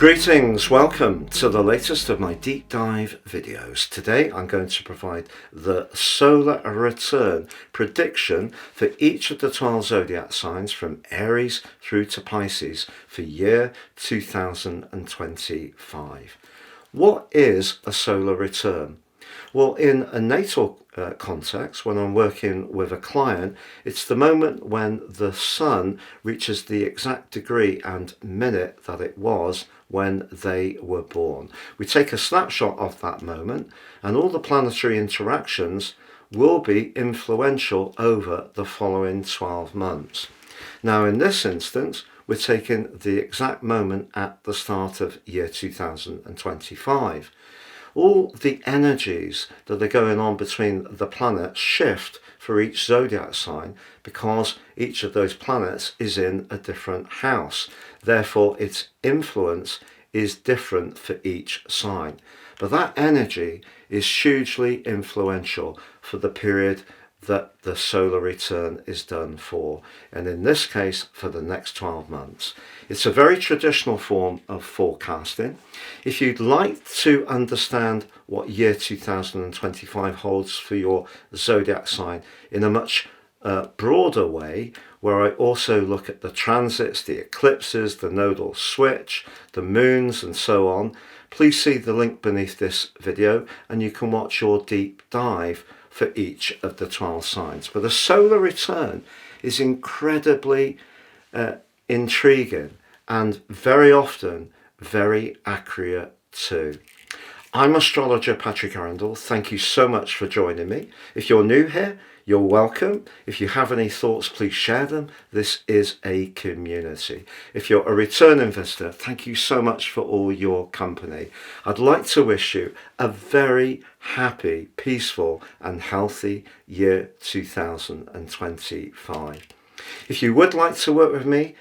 Greetings, welcome to the latest of my deep dive videos. Today I'm going to provide the solar return prediction for each of the 12 zodiac signs from Aries through to Pisces for year 2025. What is a solar return? Well, in a natal context, when I'm working with a client, it's the moment when the sun reaches the exact degree and minute that it was when they were born. We take a snapshot of that moment, and all the planetary interactions will be influential over the following 12 months. Now, in this instance, we're taking the exact moment at the start of year 2025. All the energies that are going on between the planets shift for each zodiac sign because each of those planets is in a different house. Therefore, its influence is different for each sign. But that energy is hugely influential for the period that the solar return is done for, and in this case for the next 12 months. It's a very traditional form of forecasting. If you'd like to understand what year 2025 holds for your zodiac sign in a much broader way, where I also look at the transits, the eclipses, the nodal switch, the moons and so on, please see the link beneath this video and you can watch your deep dive for each of the 12 signs. But the solar return is incredibly intriguing and very often very accurate too. I'm astrologer Patrick Arundell. Thank you so much for joining me. If you're new here, you're welcome. If you have any thoughts, please share them. This is a community. If you're a returning visitor, thank you so much for all your company. I'd like to wish you a very happy, peaceful and healthy year 2025. If you would like to work with me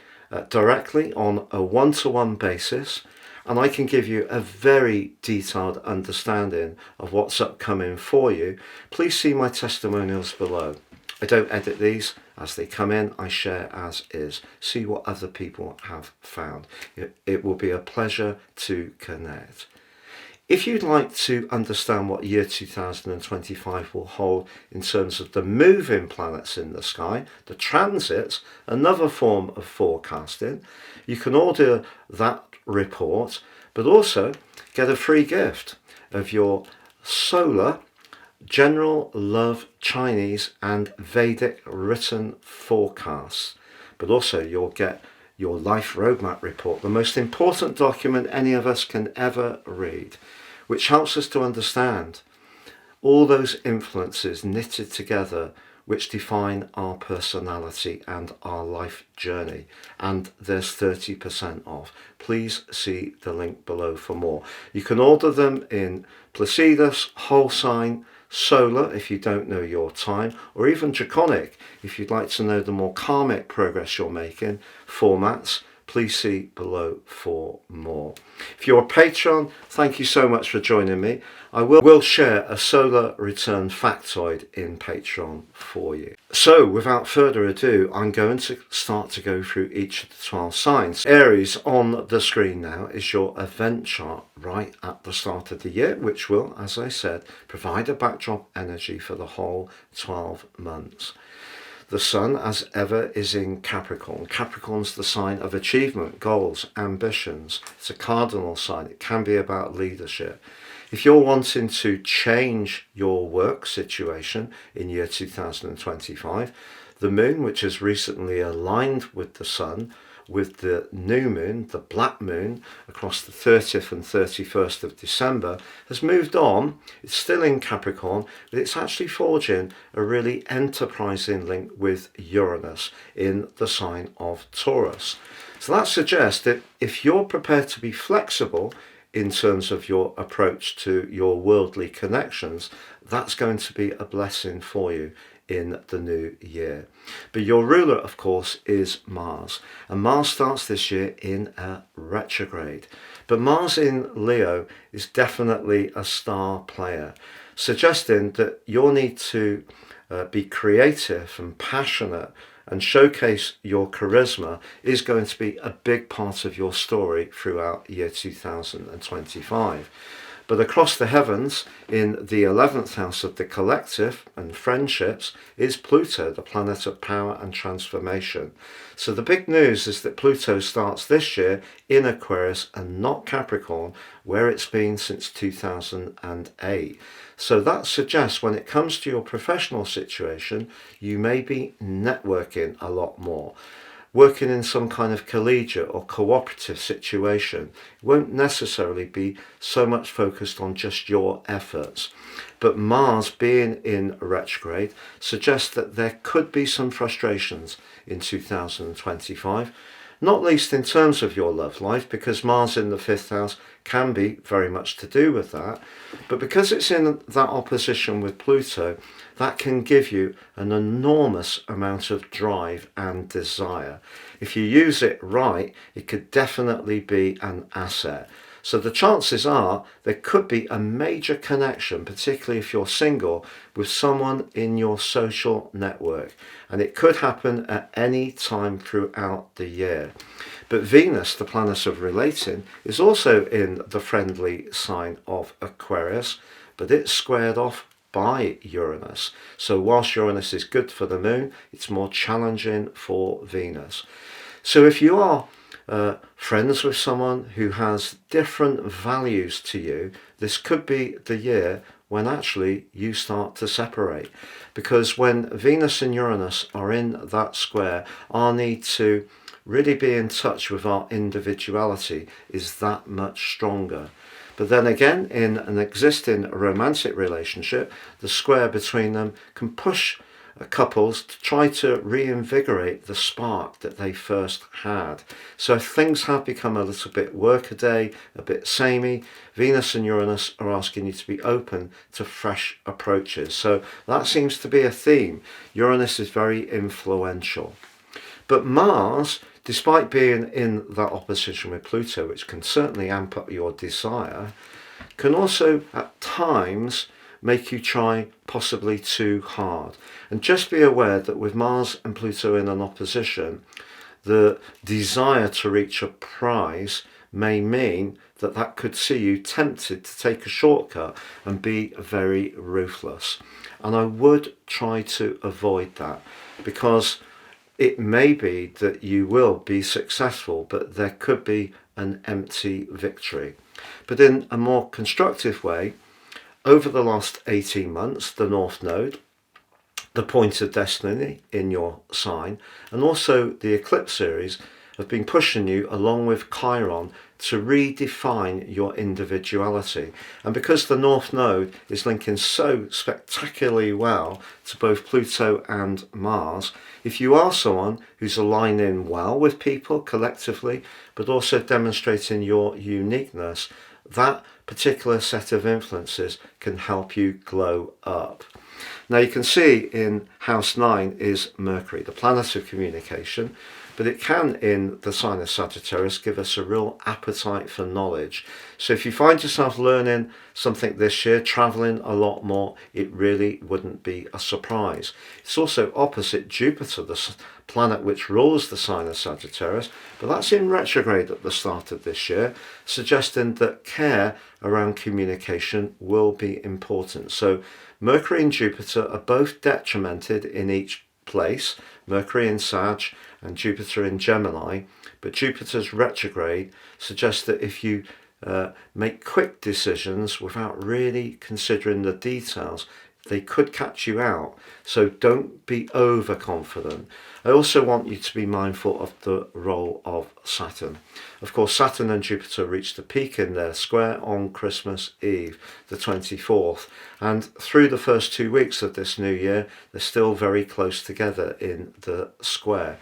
directly on a one-to-one basis, and I can give you a very detailed understanding of what's upcoming for you, please see my testimonials below. I don't edit these. As they come in, I share as is. See what other people have found. It will be a pleasure to connect. If you'd like to understand what year 2025 will hold in terms of the moving planets in the sky, the transits, another form of forecasting, you can order that report, but also get a free gift of your solar, general, love, Chinese and Vedic written forecasts. But also you'll get your life roadmap report, the most important document any of us can ever read, which helps us to understand all those influences knitted together which define our personality and our life journey. And there's 30% off. Please see the link below for more. You can order them in Placidus, Whole Sign, Solar if you don't know your time, or even Draconic if you'd like to know the more karmic progress you're making, formats. Please see below for more. If you're a patron, thank you so much for joining me. I will share a solar return factoid in Patreon for you. So without further ado, I'm going to start to go through each of the 12 signs. Aries on the screen now is your event chart right at the start of the year, which will, as I said, provide a backdrop energy for the whole 12 months. The sun, as ever, is in Capricorn. Capricorn's the sign of achievement, goals, ambitions. It's a cardinal sign. It can be about leadership. If you're wanting to change your work situation in year 2025, the moon, which has recently aligned with the sun, with the new moon, the black moon, across the 30th and 31st of December, has moved on. It's still in Capricorn, but it's actually forging a really enterprising link with Uranus in the sign of Taurus. So that suggests that if you're prepared to be flexible in terms of your approach to your worldly connections, that's going to be a blessing for you in the new year. But your ruler, of course, is Mars, and Mars starts this year in a retrograde. But Mars in Leo is definitely a star player, suggesting that you'll need to be creative and passionate and showcase your charisma is going to be a big part of your story throughout year 2025. But across the heavens, in the 11th house of the collective and friendships, is Pluto, the planet of power and transformation. So the big news is that Pluto starts this year in Aquarius and not Capricorn, where it's been since 2008. So that suggests when it comes to your professional situation, you may be networking a lot more. Working in some kind of collegiate or cooperative situation won't necessarily be so much focused on just your efforts. But Mars being in retrograde suggests that there could be some frustrations in 2025, not least in terms of your love life, because Mars in the 5th house can be very much to do with that. But because it's in that opposition with Pluto, that can give you an enormous amount of drive and desire. If you use it right, it could definitely be an asset. So the chances are there could be a major connection, particularly if you're single, with someone in your social network. And it could happen at any time throughout the year. But Venus, the planet of relating, is also in the friendly sign of Aquarius, but it's squared off by Uranus. So whilst Uranus is good for the moon, it's more challenging for Venus. So if you are friends with someone who has different values to you, this could be the year when actually you start to separate. Because when Venus and Uranus are in that square, our need to really be in touch with our individuality is that much stronger. But then again, in an existing romantic relationship, the square between them can push couples to try to reinvigorate the spark that they first had. So if things have become a little bit workaday, a bit samey, Venus and Uranus are asking you to be open to fresh approaches. So that seems to be a theme. Uranus is very influential. But Mars, despite being in that opposition with Pluto, which can certainly amp up your desire, can also at times make you try possibly too hard. And just be aware that with Mars and Pluto in an opposition, the desire to reach a prize may mean that that could see you tempted to take a shortcut and be very ruthless. And I would try to avoid that, because it may be that you will be successful, but there could be an empty victory. But in a more constructive way, over the last 18 months, the North Node, the point of destiny in your sign, and also the eclipse series have been pushing you along with Chiron to redefine your individuality. And because the North Node is linking so spectacularly well to both Pluto and Mars, if you are someone who's aligning well with people collectively, but also demonstrating your uniqueness, that particular set of influences can help you glow up. Now you can see in house 9 is Mercury, the planet of communication, but it can, in the sign of Sagittarius, give us a real appetite for knowledge. So if you find yourself learning something this year, traveling a lot more, it really wouldn't be a surprise. It's also opposite Jupiter, the planet which rules the sign of Sagittarius, but that's in retrograde at the start of this year, suggesting that care around communication will be important. So Mercury and Jupiter are both detrimented in each place, Mercury in Sag and Jupiter in Gemini, but Jupiter's retrograde suggests that if you make quick decisions without really considering the details, they could catch you out. So don't be overconfident. I also want you to be mindful of the role of Saturn. Of course, Saturn and Jupiter reached a peak in their square on Christmas Eve, the 24th. And through the first 2 weeks of this new year, they're still very close together in the square.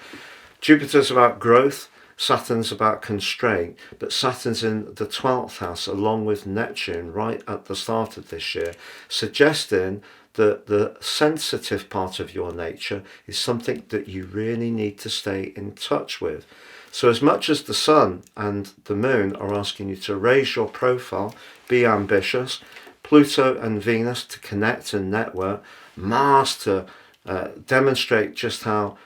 Jupiter's about growth, Saturn's about constraint, but Saturn's in the 12th house along with Neptune right at the start of this year, suggesting that the sensitive part of your nature is something that you really need to stay in touch with. So as much as the Sun and the Moon are asking you to raise your profile, be ambitious, Pluto and Venus to connect and network, Mars to demonstrate just how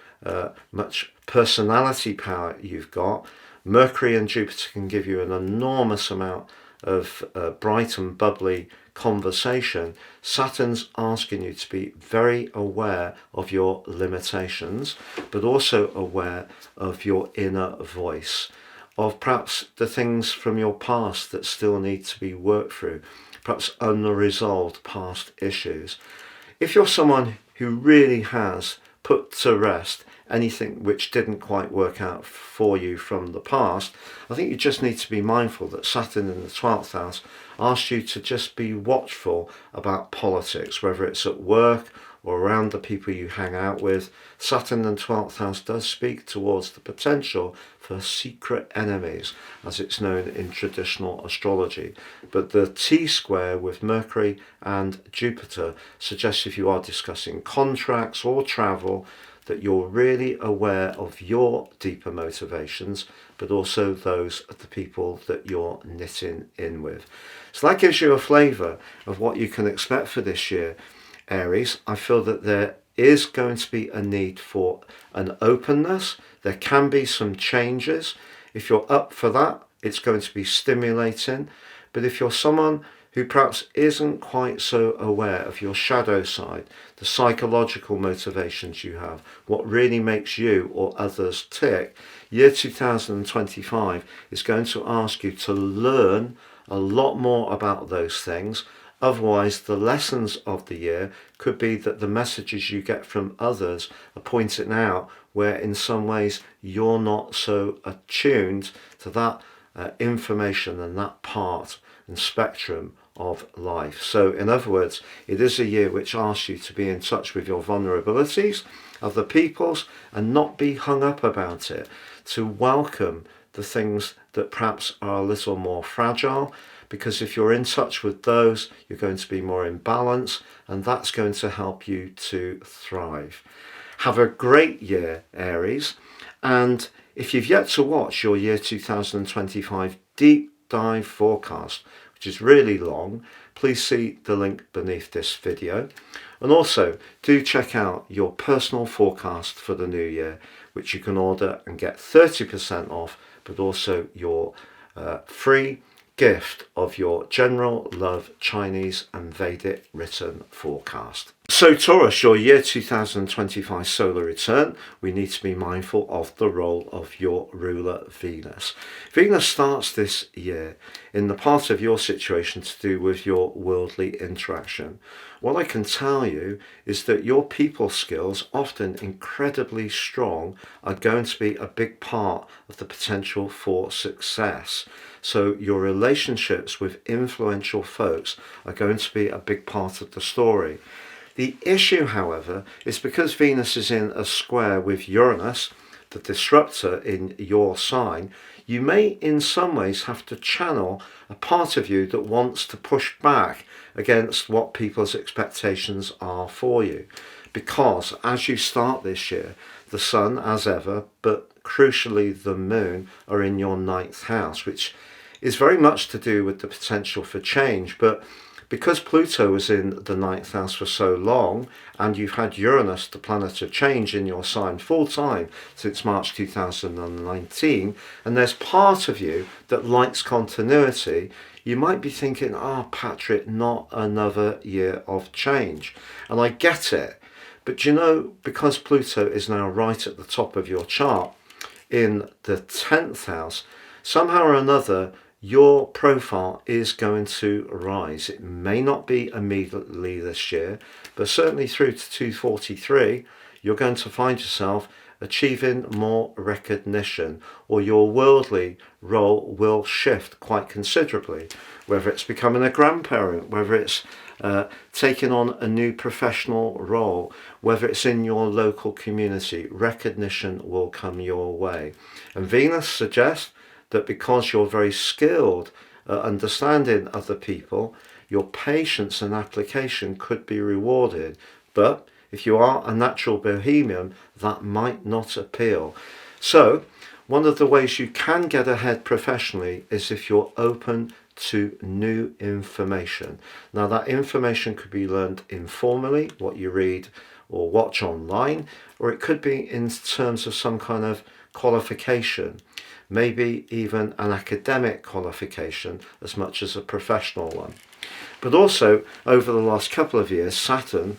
much personality power you've got. Mercury and Jupiter can give you an enormous amount of bright and bubbly conversation. Saturn's asking you to be very aware of your limitations, but also aware of your inner voice, of perhaps the things from your past that still need to be worked through, perhaps unresolved past issues. If you're someone who really has put to rest anything which didn't quite work out for you from the past, I think you just need to be mindful that Saturn in the 12th house asks you to just be watchful about politics, whether it's at work or around the people you hang out with. Saturn in the 12th house does speak towards the potential for secret enemies, as it's known in traditional astrology. But the T-square with Mercury and Jupiter suggests if you are discussing contracts or travel, that you're really aware of your deeper motivations, but also those of the people that you're knitting in with. So that gives you a flavour of what you can expect for this year, Aries. I feel that there is going to be a need for an openness. There can be some changes. If you're up for that, it's going to be stimulating. But if you're someone who perhaps isn't quite so aware of your shadow side, the psychological motivations you have, what really makes you or others tick, year 2025 is going to ask you to learn a lot more about those things. Otherwise, the lessons of the year could be that the messages you get from others are pointing out where in some ways you're not so attuned to that information and that part and spectrum of life. So in other words, it is a year which asks you to be in touch with your vulnerabilities, other people's, and not be hung up about it, to welcome the things that perhaps are a little more fragile, because if you're in touch with those, you're going to be more in balance, and that's going to help you to thrive. Have a great year, Aries, and if you've yet to watch your year 2025 deep dive forecast, which is really long, please see the link beneath this video. And also do check out your personal forecast for the new year, which you can order and get 30% off, but also your free gift of your General Love Chinese and Vedic written forecast. So Taurus, your year 2025 solar return, we need to be mindful of the role of your ruler Venus. Venus starts this year in the part of your situation to do with your worldly interaction. What I can tell you is that your people skills, often incredibly strong, are going to be a big part of the potential for success. So your relationships with influential folks are going to be a big part of the story. The issue, however, is because Venus is in a square with Uranus, the disruptor in your sign, you may in some ways have to channel a part of you that wants to push back against what people's expectations are for you. Because as you start this year, the sun, as ever, but crucially the moon, are in your 9th house, which is very much to do with the potential for change. But because Pluto was in the 9th house for so long, and you've had Uranus, the planet of change, in your sign full time since March 2019, and there's part of you that likes continuity, you might be thinking, Patrick, not another year of change. And I get it. But you know, because Pluto is now right at the top of your chart in the 10th house, somehow or another, your profile is going to rise. It may not be immediately this year, but certainly through to 243, you're going to find yourself achieving more recognition, or your worldly role will shift quite considerably, whether it's becoming a grandparent, whether it's taking on a new professional role, whether it's in your local community, recognition will come your way. And Venus suggests that because you're very skilled at understanding other people, your patience and application could be rewarded. But if you are a natural bohemian, that might not appeal. So one of the ways you can get ahead professionally is if you're open to new information. Now that information could be learned informally, what you read or watch online, or it could be in terms of some kind of qualification, maybe even an academic qualification as much as a professional one. But also, over the last couple of years, Saturn,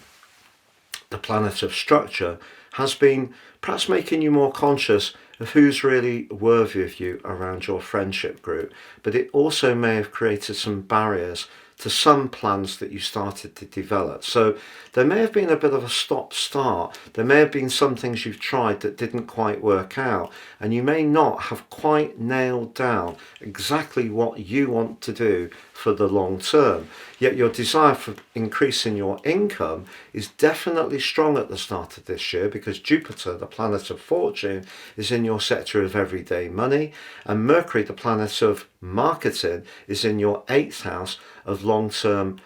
the planet of structure, has been perhaps making you more conscious of who's really worthy of you around your friendship group. But it also may have created some barriers to some plans that you started to develop. So there may have been a bit of a stop-start. There may have been some things you've tried that didn't quite work out, and you may not have quite nailed down exactly what you want to do for the long term. Yet your desire for increasing your income is definitely strong at the start of this year, because Jupiter, the planet of fortune, is in your sector of everyday money, and Mercury, the planet of marketing, is in your 8th house of long-term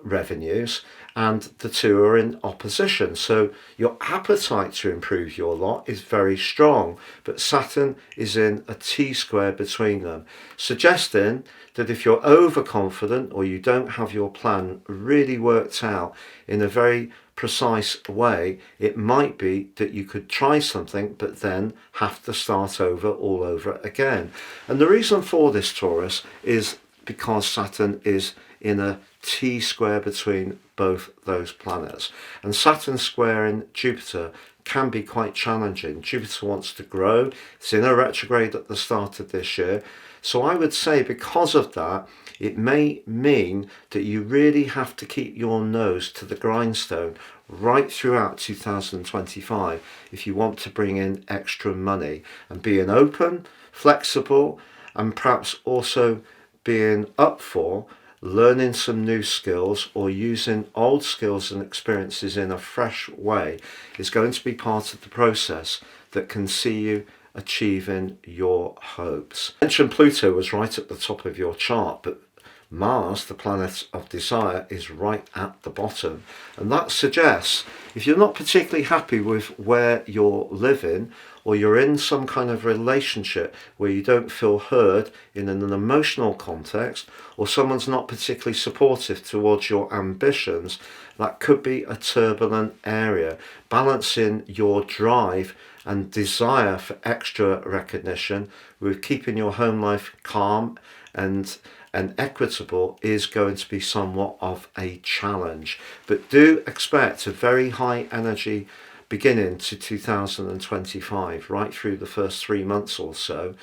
revenues, and the two are in opposition. So your appetite to improve your lot is very strong, but Saturn is in a T-square between them, suggesting that if you're overconfident or you don't have your plan really worked out in a very precise way, it might be that you could try something but then have to start over all over again. And the reason for this, Taurus, is because Saturn is in a T-square between both those planets. And Saturn squaring Jupiter can be quite challenging. Jupiter wants to grow. It's in a retrograde at the start of this year. So I would say because of that, it may mean that you really have to keep your nose to the grindstone right throughout 2025 if you want to bring in extra money, and being open, flexible, and perhaps also being up for learning some new skills or using old skills and experiences in a fresh way is going to be part of the process that can see you achieving your hopes. I mentioned Pluto was right at the top of your chart, but Mars, the planet of desire, is right at the bottom. And that suggests if you're not particularly happy with where you're living, or you're in some kind of relationship where you don't feel heard in an emotional context, or someone's not particularly supportive towards your ambitions, that could be a turbulent area. Balancing your drive and desire for extra recognition with keeping your home life calm and equitable is going to be somewhat of a challenge. But do expect a very high energy beginning to 2025, right through the first 3 months or so.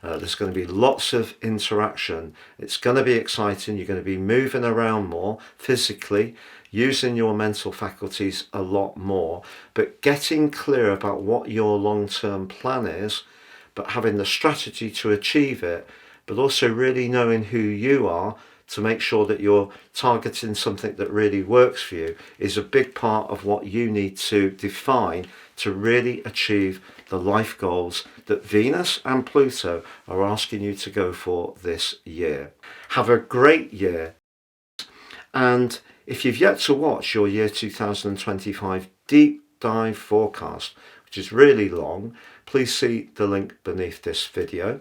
There's going to be lots of interaction. It's going to be exciting. You're going to be moving around more physically, using your mental faculties a lot more, but getting clear about what your long-term plan is, but having the strategy to achieve it, but also really knowing who you are to make sure that you're targeting something that really works for you is a big part of what you need to define to really achieve the life goals that Venus and Pluto are asking you to go for this year. Have a great year, and if you've yet to watch your year 2025 deep dive forecast, which is really long, please see the link beneath this video.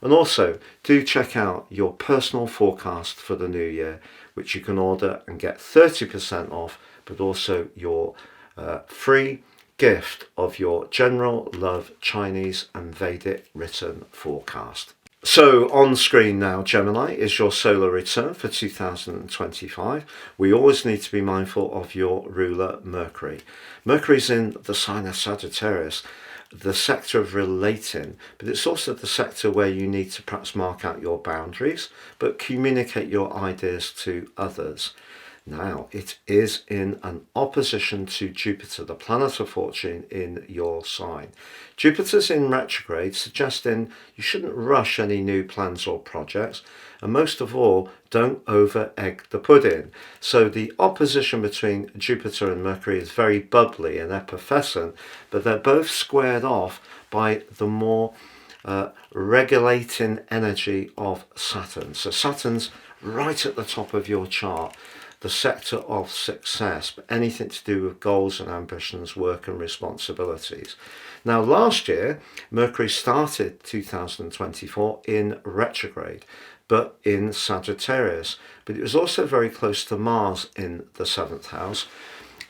And also do check out your personal forecast for the new year, which you can order and get 30% off, but also your free gift of your General Love Chinese and Vedic written forecast. So on screen now, Gemini, is your solar return for 2025. We always need to be mindful of your ruler Mercury. Mercury's in the sign of Sagittarius, the sector of relating, but it's also the sector where you need to perhaps mark out your boundaries, but communicate your ideas to others. Now, it is in an opposition to Jupiter, the planet of fortune, in your sign. Jupiter's in retrograde, suggesting you shouldn't rush any new plans or projects, and most of all, don't over-egg the pudding. So the opposition between Jupiter and Mercury is very bubbly and effervescent, but they're both squared off by the more regulating energy of Saturn. So Saturn's right at the top of your chart, the sector of success, but anything to do with goals and ambitions, work and responsibilities. Now, last year, Mercury started 2024 in retrograde, but in Sagittarius, but it was also very close to Mars in the 7th house.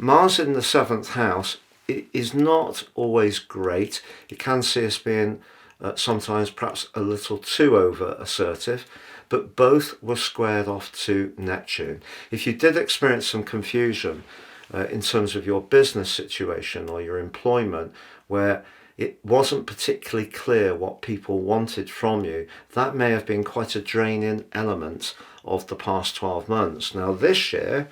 Mars in the 7th house is not always great. It can see us being sometimes perhaps a little too over assertive, but both were squared off to Neptune. If you did experience some confusion in terms of your business situation or your employment, where it wasn't particularly clear what people wanted from you, that may have been quite a draining element of the past 12 months. Now this year,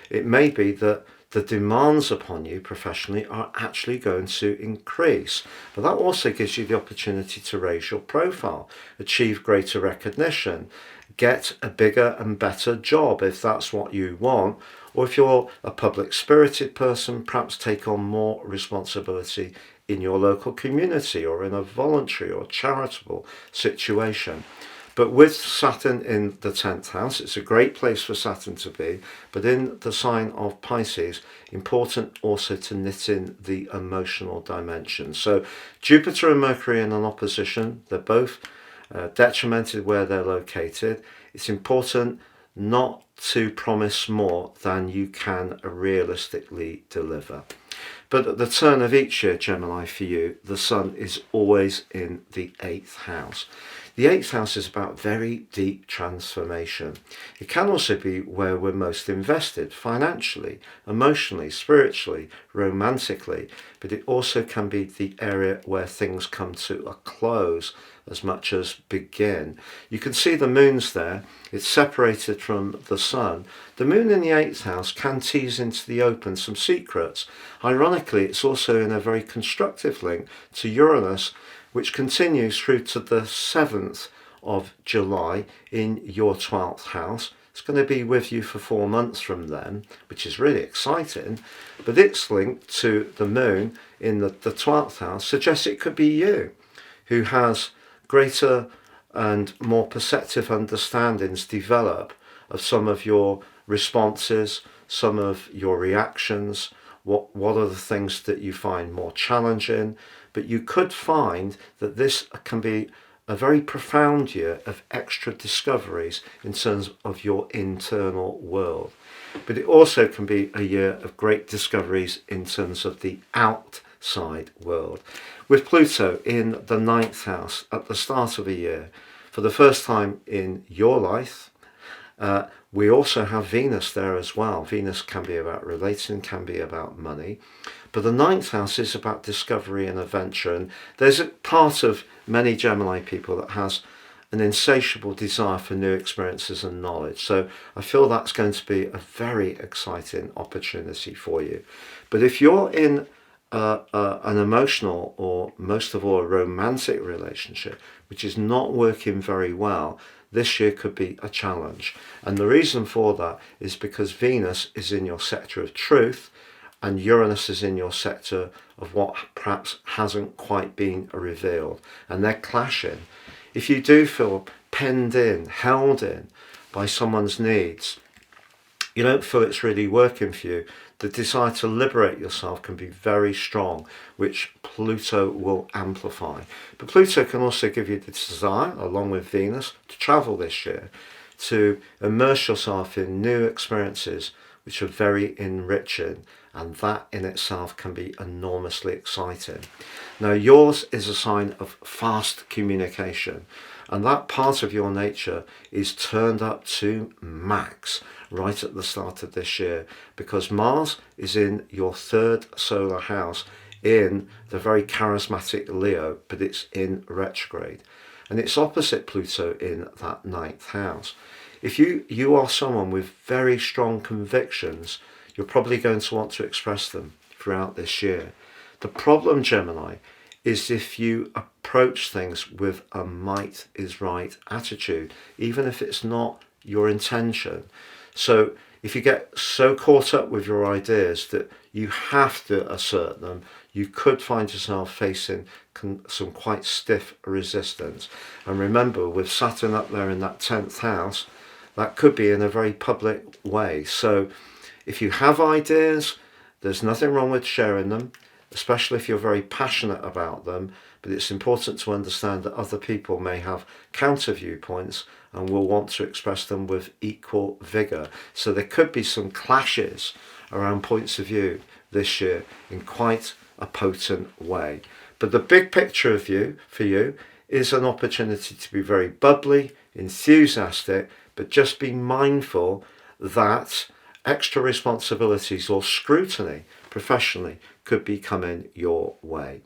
it may be that the demands upon you professionally are actually going to increase. But that also gives you the opportunity to raise your profile, achieve greater recognition, get a bigger and better job if that's what you want, or if you're a public spirited person, perhaps take on more responsibility in your local community or in a voluntary or charitable situation. But with Saturn in the 10th house, it's a great place for Saturn to be, but in the sign of Pisces, important also to knit in the emotional dimension. So Jupiter and Mercury in an opposition, they're both detrimented where they're located. It's important not to promise more than you can realistically deliver. But at the turn of each year, Gemini, for you, the Sun is always in the 8th house. The 8th house is about very deep transformation. It can also be where we're most invested financially, emotionally, spiritually, romantically, but it also can be the area where things come to a close as much as begin. You can see the moons there. It's separated from the Sun. The moon in the 8th house can tease into the open some secrets. Ironically, it's also in a very constructive link to Uranus, which continues through to the 7th of July in your 12th house. It's going to be with you for 4 months from then, which is really exciting. But its link to the moon in the 12th house suggests it could be you who has greater and more perceptive understandings develop of some of your responses, some of your reactions, what are the things that you find more challenging. But you could find that this can be a very profound year of extra discoveries in terms of your internal world. But it also can be a year of great discoveries in terms of the outside world. With Pluto in the 9th house at the start of a year, for the first time in your life, we also have Venus there as well. Venus can be about relating, can be about money. But the 9th house is about discovery and adventure. And there's a part of many Gemini people that has an insatiable desire for new experiences and knowledge. So I feel that's going to be a very exciting opportunity for you. But if you're in an emotional or most of all a romantic relationship which is not working very well, this year could be a challenge. And the reason for that is because Venus is in your sector of truth and Uranus is in your sector of what perhaps hasn't quite been revealed, and they're clashing. If you do feel penned in, held in by someone's needs, you don't feel it's really working for you, the desire to liberate yourself can be very strong, which Pluto will amplify. But Pluto can also give you the desire, along with Venus, to travel this year, to immerse yourself in new experiences which are very enriching, and that in itself can be enormously exciting. Now yours is a sign of fast communication, and that part of your nature is turned up to max right at the start of this year, because Mars is in your 3rd solar house in the very charismatic Leo, but it's in retrograde, and it's opposite Pluto in that 9th house. If you are someone with very strong convictions, you're probably going to want to express them throughout this year. The problem, Gemini, is if you approach things with a might is right attitude, even if it's not your intention. So if you get so caught up with your ideas that you have to assert them, you could find yourself facing some quite stiff resistance. And remember, with Saturn up there in that 10th house, that could be in a very public way. So if you have ideas, there's nothing wrong with sharing them, especially if you're very passionate about them, but it's important to understand that other people may have counter viewpoints and will want to express them with equal vigour. So there could be some clashes around points of view this year in quite a potent way. But the big picture of you for you is an opportunity to be very bubbly, enthusiastic, but just be mindful that extra responsibilities or scrutiny professionally could be coming your way.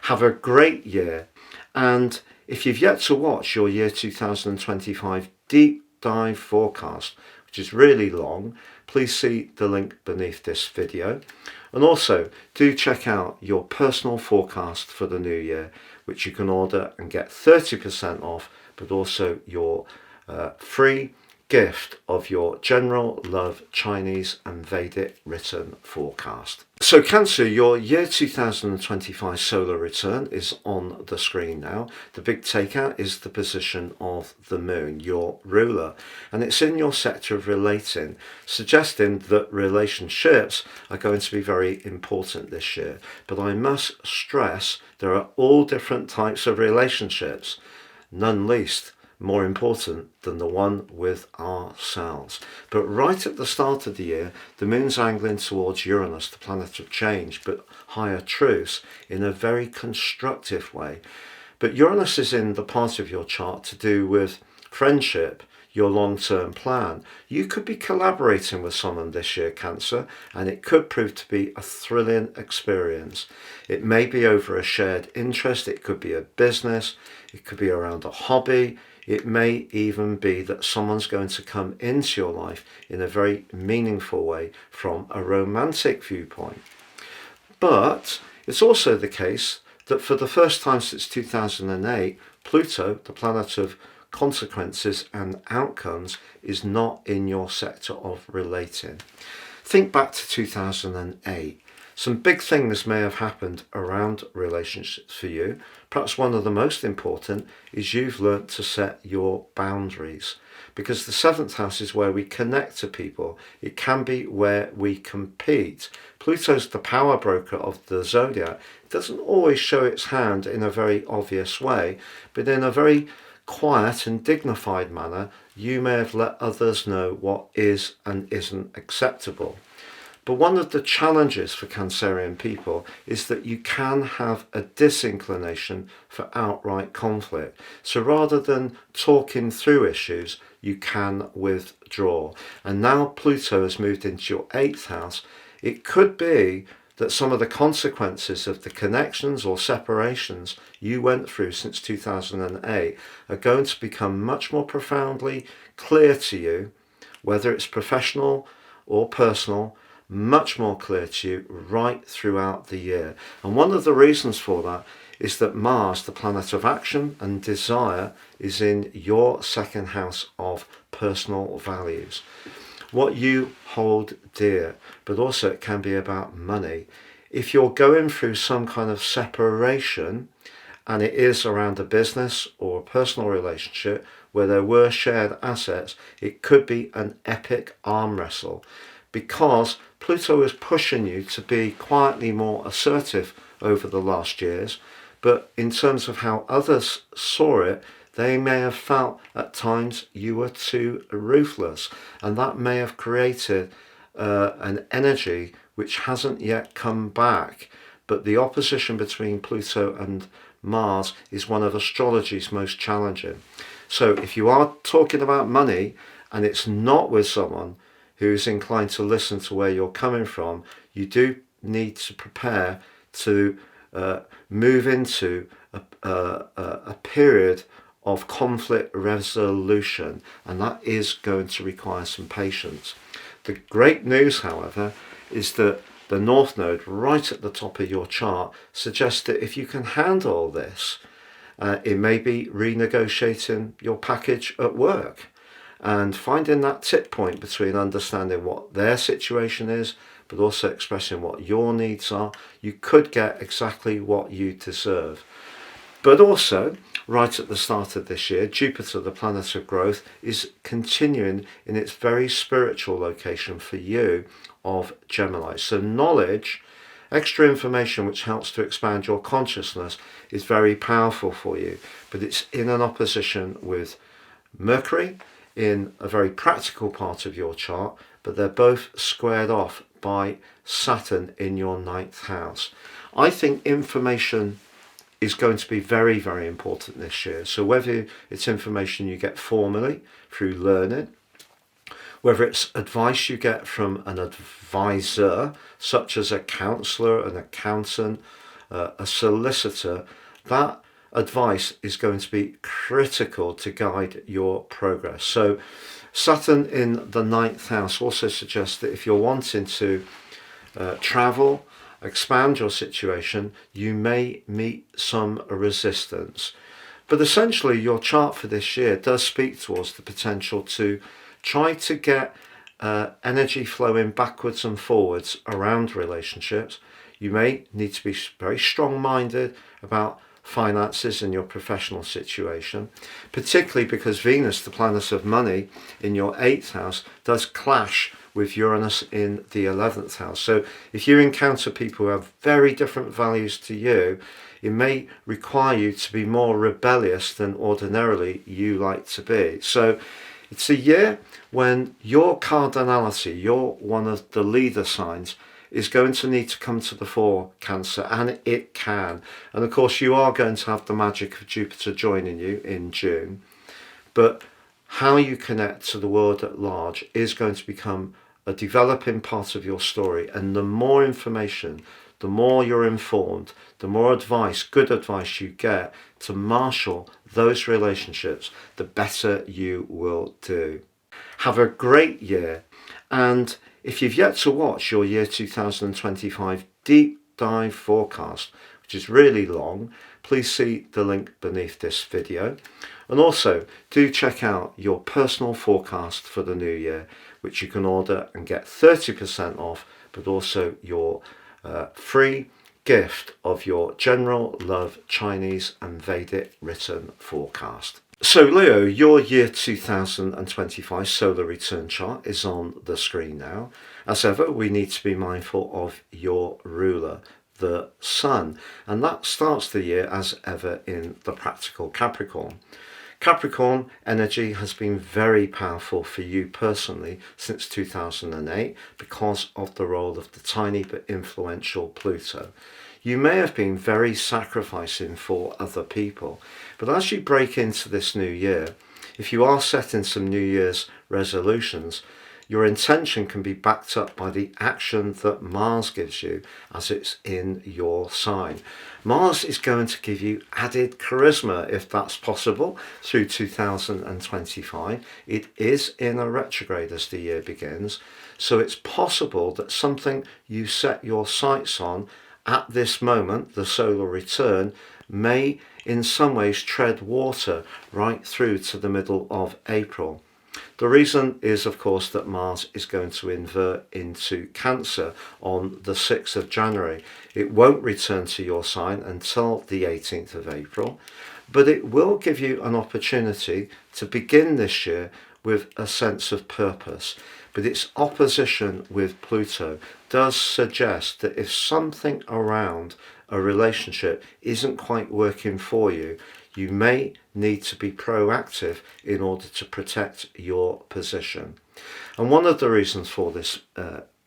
Have a great year, and if you've yet to watch your year 2025 deep dive forecast, which is really long, please see the link beneath this video. And also do check out your personal forecast for the new year, which you can order and get 30% off, but also your free gift of your General Love Chinese and Vedic written forecast. So Cancer, your year 2025 solar return is on the screen now. The big takeout is the position of the moon, your ruler, and it's in your sector of relating, suggesting that relationships are going to be very important this year. But I must stress there are all different types of relationships, none least more important than the one with ourselves. But right at the start of the year, the moon's angling towards Uranus, the planet of change, but higher truths, in a very constructive way. But Uranus is in the part of your chart to do with friendship, your long-term plan. You could be collaborating with someone this year, Cancer, and it could prove to be a thrilling experience. It may be over a shared interest, it could be a business, it could be around a hobby. It may even be that someone's going to come into your life in a very meaningful way from a romantic viewpoint. But it's also the case that for the first time since 2008, Pluto, the planet of consequences and outcomes, is not in your sector of relating. Think back to 2008. Some big things may have happened around relationships for you. Perhaps one of the most important is you've learnt to set your boundaries, because the 7th house is where we connect to people. It can be where we compete. Pluto's the power broker of the Zodiac. It doesn't always show its hand in a very obvious way, but in a very quiet and dignified manner, you may have let others know what is and isn't acceptable. But one of the challenges for Cancerian people is that you can have a disinclination for outright conflict. So rather than talking through issues, you can withdraw. And now Pluto has moved into your 8th house. It could be that some of the consequences of the connections or separations you went through since 2008 are going to become much more profoundly clear to you, whether it's professional or personal, much more clear to you right throughout the year. And one of the reasons for that is that Mars, the planet of action and desire, is in your 2nd house of personal values, what you hold dear. But also it can be about money. If you're going through some kind of separation, and it is around a business or a personal relationship where there were shared assets, it could be an epic arm wrestle, because Pluto is pushing you to be quietly more assertive over the last years, but in terms of how others saw it, they may have felt at times you were too ruthless, and that may have created an energy which hasn't yet come back. But the opposition between Pluto and Mars is one of astrology's most challenging. So if you are talking about money and it's not with someone who's inclined to listen to where you're coming from, you do need to prepare to move into a period of conflict resolution, and that is going to require some patience. The great news, however, is that the North Node right at the top of your chart suggests that if you can handle this, it may be renegotiating your package at work and finding that tip point between understanding what their situation is but also expressing what your needs are. You could get exactly what you deserve. But also, right at the start of this year, Jupiter, the planet of growth, is continuing in its very spiritual location for you of Gemini. So knowledge, extra information which helps to expand your consciousness, is very powerful for you. But it's in an opposition with Mercury in a very practical part of your chart, but they're both squared off by Saturn in your 9th house. I think information is going to be very, very important this year. So whether it's information you get formally through learning, whether it's advice you get from an advisor, such as a counsellor, an accountant, a solicitor, that advice is going to be critical to guide your progress. So Saturn in the 9th house also suggests that if you're wanting to travel, expand your situation, you may meet some resistance. But essentially your chart for this year does speak towards the potential to try to get energy flowing backwards and forwards around relationships. You may need to be very strong-minded about finances in your professional situation, particularly because Venus, the planet of money, in your 8th house does clash with Uranus in the 11th house. So if you encounter people who have very different values to you, it may require you to be more rebellious than ordinarily you like to be. So it's a year when your cardinality, you're one of the leader signs, is going to need to come to the fore, Cancer, and it can. And of course you are going to have the magic of Jupiter joining you in June, but how you connect to the world at large is going to become a developing part of your story. And the more information, the more you're informed, the more advice, good advice you get to marshal those relationships, the better you will do. Have a great year. And if you've yet to watch your year 2025 deep dive forecast, which is really long, please see the link beneath this video. And also do check out your personal forecast for the new year, which you can order and get 30% off, but also your free gift of your General Love Chinese and Vedic written forecast. So Leo, your year 2025 solar return chart is on the screen now. As ever, we need to be mindful of your ruler, the Sun, and that starts the year as ever in the practical Capricorn. Capricorn energy has been very powerful for you personally since 2008 because of the role of the tiny but influential Pluto. You may have been very sacrificing for other people, but as you break into this new year, if you are setting some New Year's resolutions, your intention can be backed up by the action that Mars gives you as it's in your sign. Mars is going to give you added charisma, if that's possible, through 2025. It is in a retrograde as the year begins, so it's possible that something you set your sights on at this moment, the solar return, may in some ways tread water right through to the middle of April. The reason is, of course, that Mars is going to invert into Cancer on the 6th of January. It won't return to your sign until the 18th of April, but it will give you an opportunity to begin this year with a sense of purpose. But its opposition with Pluto does suggest that if something around a relationship isn't quite working for you, you may need to be proactive in order to protect your position. And one of the reasons for this,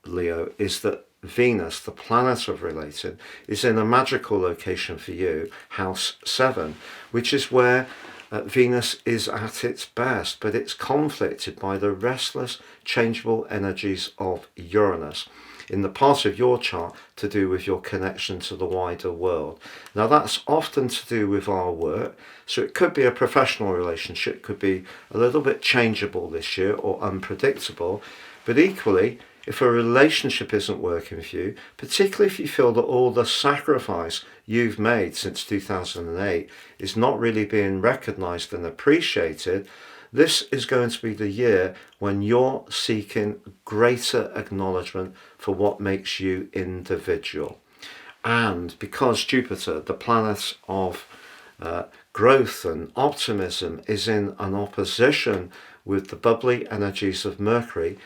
Leo, is that Venus, the planet of relating, is in a magical location for you, house 7, which is where Venus is at its best, but it's conflicted by the restless, changeable energies of Uranus in the part of your chart to do with your connection to the wider world. Now that's often to do with our work, so it could be a professional relationship, could be a little bit changeable this year or unpredictable, but equally, if a relationship isn't working for you, particularly if you feel that all the sacrifice you've made since 2008 is not really being recognised and appreciated, this is going to be the year when you're seeking greater acknowledgement for what makes you individual. And because Jupiter, the planet of growth and optimism, is in an opposition with the bubbly energies of Mercury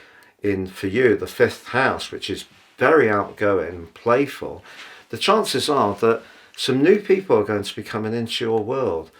in, for you, the 5th house, which is very outgoing and playful, the chances are that some new people are going to be coming into your world.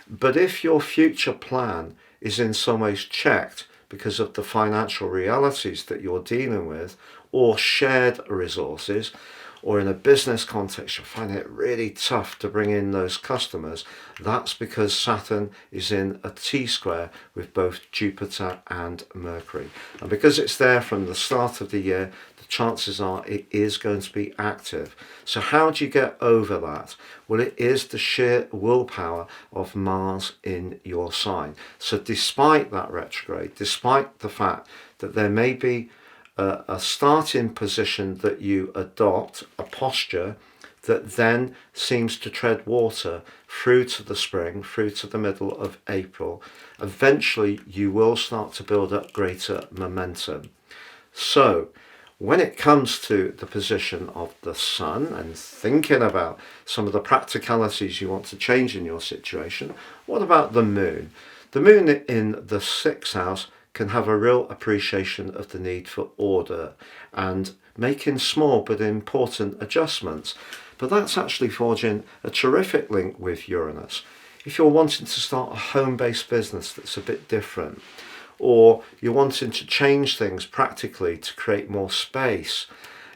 But if your future plan is in some ways checked because of the financial realities that you're dealing with, or shared resources, or in a business context, you're finding it really tough to bring in those customers. That's because Saturn is in a T-square with both Jupiter and Mercury. And because it's there from the start of the year, the chances are it is going to be active. So how do you get over that? Well, it is the sheer willpower of Mars in your sign. So despite that retrograde, despite the fact that there may be a starting position that you adopt, a posture that then seems to tread water through to the spring, through to the middle of April, eventually you will start to build up greater momentum. So when it comes to the position of the Sun and thinking about some of the practicalities you want to change in your situation, what about the Moon? The Moon in the 6th house can have a real appreciation of the need for order and making small but important adjustments. But that's actually forging a terrific link with Uranus. If you're wanting to start a home-based business that's a bit different, or you're wanting to change things practically to create more space,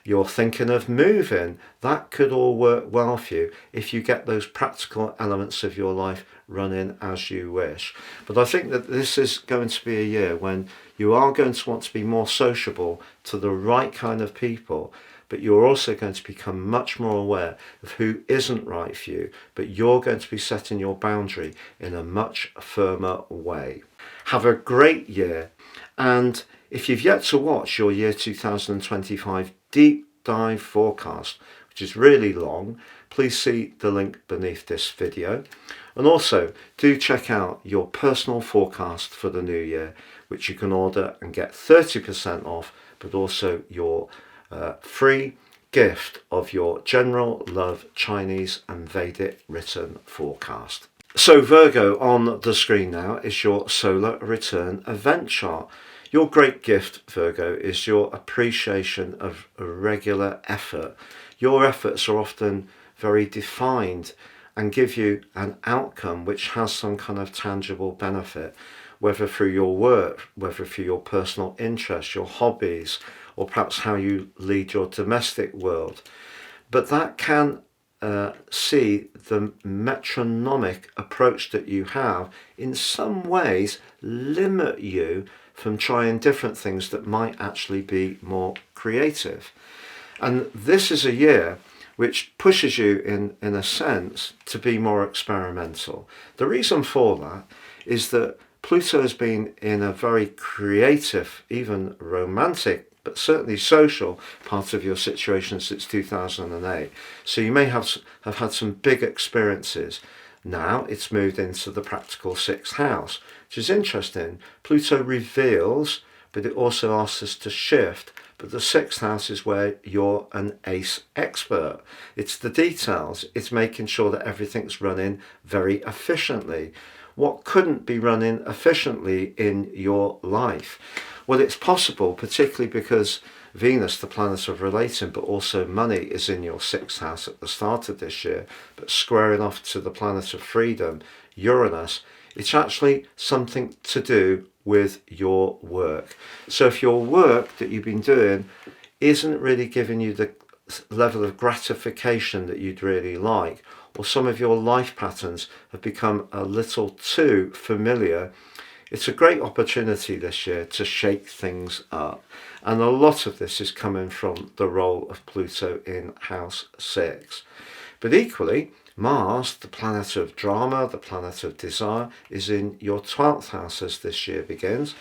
you're thinking of moving, that could all work well for you if you get those practical elements of your life running as you wish. But I think that this is going to be a year when you are going to want to be more sociable to the right kind of people, but you're also going to become much more aware of who isn't right for you, but you're going to be setting your boundary in a much firmer way. Have a great year, and if you've yet to watch your year 2025 deep dive forecast, which is really long, please see the link beneath this video. And also do check out your personal forecast for the new year, which you can order and get 30% off, but also your free gift of your General Love Chinese and Vedic written forecast. So Virgo, on the screen now is your solar return event chart. Your great gift, Virgo, is your appreciation of regular effort. Your efforts are often very defined and give you an outcome which has some kind of tangible benefit, whether through your work, whether through your personal interests, your hobbies, or perhaps how you lead your domestic world. But that can see the metronomic approach that you have in some ways limit you from trying different things that might actually be more creative. And this is a year which pushes you in a sense to be more experimental. The reason for that is that Pluto has been in a very creative, even romantic, but certainly social part of your situation since 2008. So you may have had some big experiences. Now it's moved into the practical 6th house, which is interesting. Pluto reveals, but it also asks us to shift. But the 6th house is where you're an ace expert. It's the details. It's making sure that everything's running very efficiently. What couldn't be running efficiently in your life? Well, it's possible, particularly because Venus, the planet of relating, but also money, is in your 6th house at the start of this year, but squaring off to the planet of freedom, Uranus. It's actually something to do with your work. So if your work that you've been doing isn't really giving you the level of gratification that you'd really like, or some of your life patterns have become a little too familiar, it's a great opportunity this year to shake things up. And a lot of this is coming from the role of Pluto in house 6. But equally, Mars, the planet of drama, the planet of desire, is in your 12th house as this year begins.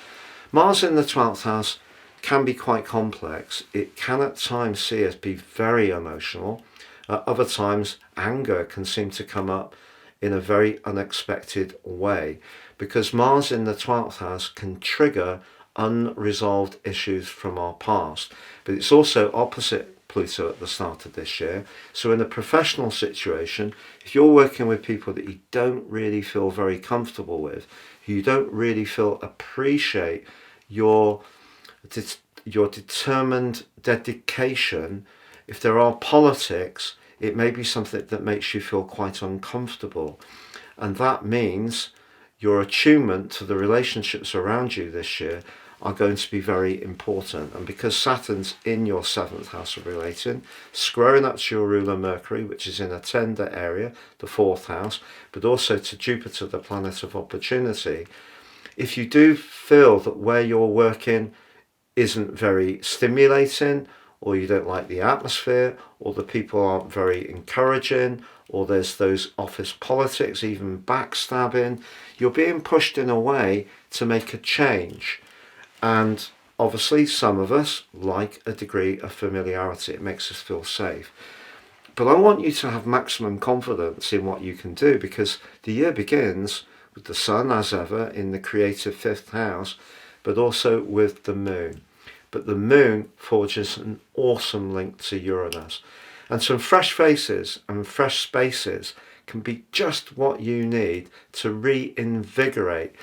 Mars in the 12th house can be quite complex. It can at times see us be very emotional. At other times, anger can seem to come up in a very unexpected way, because Mars in the 12th house can trigger unresolved issues from our past. But it's also opposite Pluto at the start of this year. So in a professional situation, if you're working with people that you don't really feel very comfortable with, who you don't really feel appreciate your determined dedication, if there are politics, it may be something that makes you feel quite uncomfortable. And that means your attunement to the relationships around you this year are going to be very important. And because Saturn's in your 7th house of relating, squaring up to your ruler Mercury, which is in a tender area, the 4th house, but also to Jupiter, the planet of opportunity, if you do feel that where you're working isn't very stimulating, or you don't like the atmosphere, or the people aren't very encouraging, or there's those office politics, even backstabbing, you're being pushed in a way to make a change. And obviously some of us like a degree of familiarity. It makes us feel safe. But I want you to have maximum confidence in what you can do, because the year begins with the sun, as ever, in the creative 5th house, but also with the moon. But the moon forges an awesome link to Uranus. And some fresh faces and fresh spaces can be just what you need to reinvigorate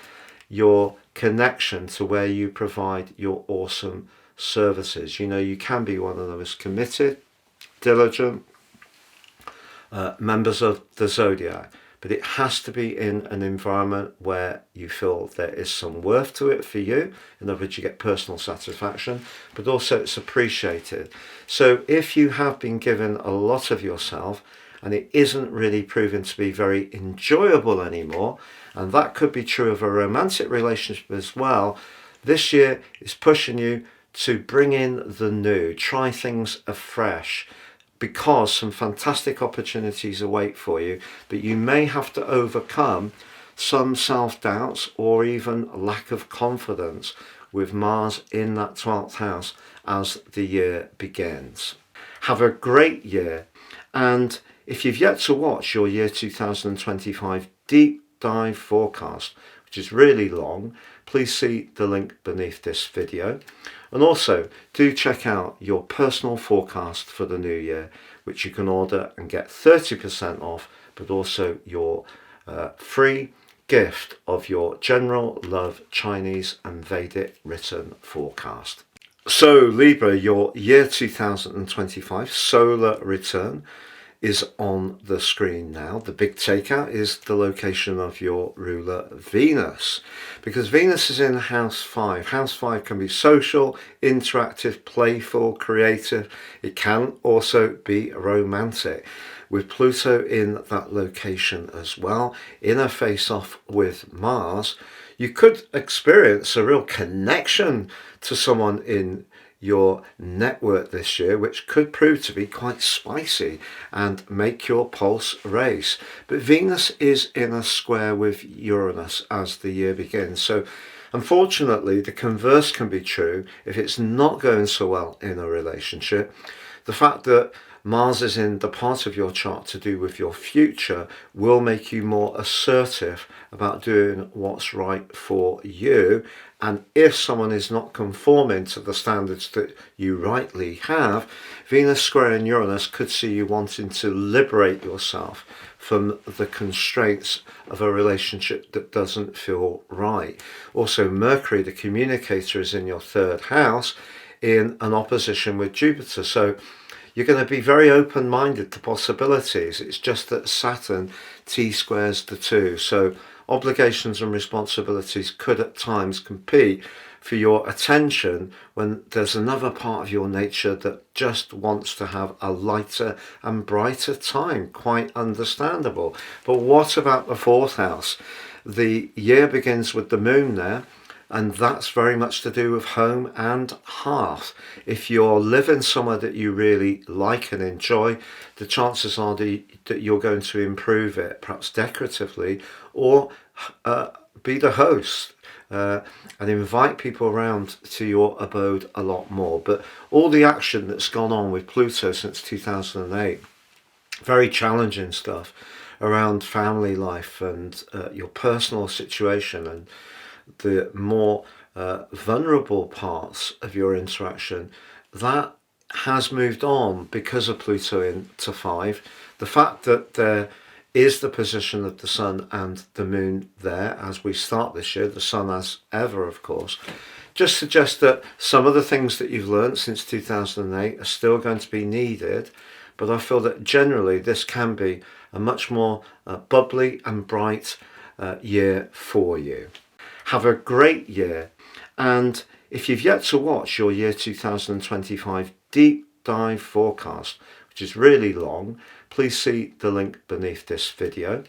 your connection to where you provide your awesome services. You know, you can be one of the most committed, diligent members of the Zodiac, but it has to be in an environment where you feel there is some worth to it for you. In other words, you get personal satisfaction, but also it's appreciated. So if you have been given a lot of yourself and it isn't really proven to be very enjoyable anymore, and that could be true of a romantic relationship as well, this year is pushing you to bring in the new, try things afresh, because some fantastic opportunities await for you, but you may have to overcome some self-doubts or even lack of confidence with Mars in that 12th house as the year begins. Have a great year, and if you've yet to watch your year 2025 deep dive forecast, which is really long, please see the link beneath this video. And also do check out your personal forecast for the new year, which you can order and get 30% off, but also your free gift of your General Love Chinese and Vedic written forecast. So Libra, your year 2025 solar return is on the screen now. The big takeout is the location of your ruler Venus, because Venus is in house 5. House 5 can be social, interactive, playful, creative. It can also be romantic, with Pluto in that location as well. In a face-off with Mars, you could experience a real connection to someone in your network this year, which could prove to be quite spicy and make your pulse race. But Venus is in a square with Uranus as the year begins, so unfortunately the converse can be true. If it's not going so well in a relationship, the fact that Mars is in the part of your chart to do with your future will make you more assertive about doing what's right for you. And if someone is not conforming to the standards that you rightly have, Venus squaring Uranus could see you wanting to liberate yourself from the constraints of a relationship that doesn't feel right. Also, Mercury, the communicator, is in your 3rd house in an opposition with Jupiter. So you're going to be very open-minded to possibilities. It's just that Saturn T-squares the two. So obligations and responsibilities could at times compete for your attention when there's another part of your nature that just wants to have a lighter and brighter time. Quite understandable. But what about the 4th house? The year begins with the moon there, and that's very much to do with home and hearth. If you're living somewhere that you really like and enjoy, the chances are that you're going to improve it, perhaps decoratively, or be the host and invite people around to your abode a lot more. But all the action that's gone on with Pluto since 2008, very challenging stuff around family life and your personal situation, and the more vulnerable parts of your interaction, that has moved on because of Pluto into 5. The fact that there is the position of the sun and the moon there as we start this year, the sun as ever, of course, just suggests that some of the things that you've learned since 2008 are still going to be needed. But I feel that generally this can be a much more bubbly and bright year for you. Have a great year, and if you've yet to watch your year 2025 deep dive forecast, which is really long, please see the link beneath this video.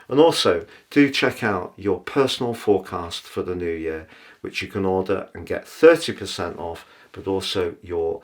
And also do check out your personal forecast for the new year, which you can order and get 30% off, but also your